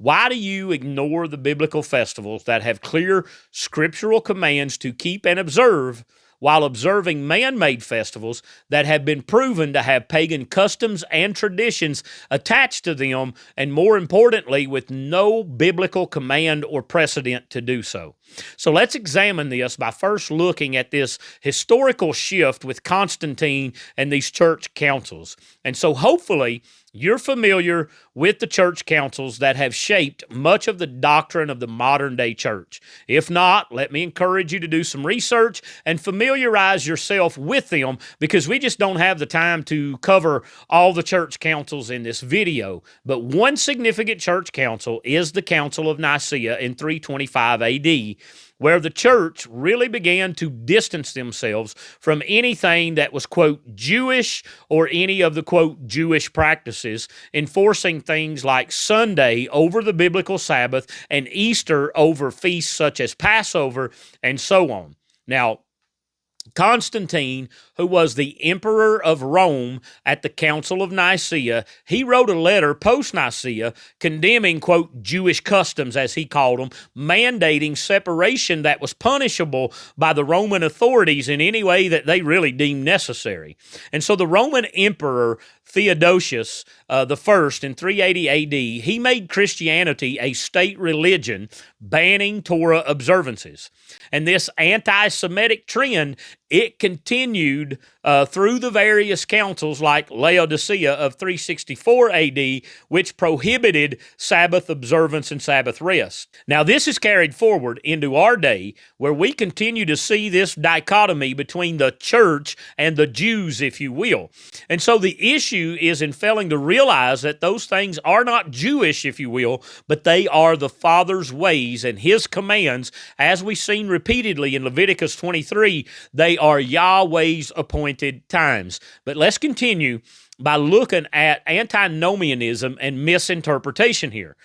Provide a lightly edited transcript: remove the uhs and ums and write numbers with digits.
Why do you ignore the biblical festivals that have clear scriptural commands to keep and observe while observing man-made festivals that have been proven to have pagan customs and traditions attached to them, and more importantly, with no biblical command or precedent to do so? So let's examine this by first looking at this historical shift with Constantine and these church councils. And so hopefully you're familiar with the church councils that have shaped much of the doctrine of the modern day church. If not, let me encourage you to do some research and familiarize yourself with them, because we just don't have the time to cover all the church councils in this video. But one significant church council is the Council of Nicaea in 325 AD, where the church really began to distance themselves from anything that was, quote, Jewish, or any of the, quote, Jewish practices, enforcing things like Sunday over the biblical Sabbath and Easter over feasts such as Passover and so on. Now, Constantine, who was the emperor of Rome at the Council of Nicaea, he wrote a letter post-Nicaea condemning, quote, Jewish customs, as he called them, mandating separation that was punishable by the Roman authorities in any way that they really deemed necessary. And so the Roman emperor Theodosius the first in 380 AD, he made Christianity a state religion, banning Torah observances. And this anti-Semitic trend, it continued through the various councils like Laodicea of 364 AD, which prohibited Sabbath observance and Sabbath rest. Now, this is carried forward into our day, where we continue to see this dichotomy between the church and the Jews, if you will. And so the issue is in failing to realize that those things are not Jewish, if you will, but they are the Father's ways and His commands, as we've seen repeatedly in Leviticus 23. They are Yahweh's appointed times. But let's continue by looking at antinomianism and misinterpretation here.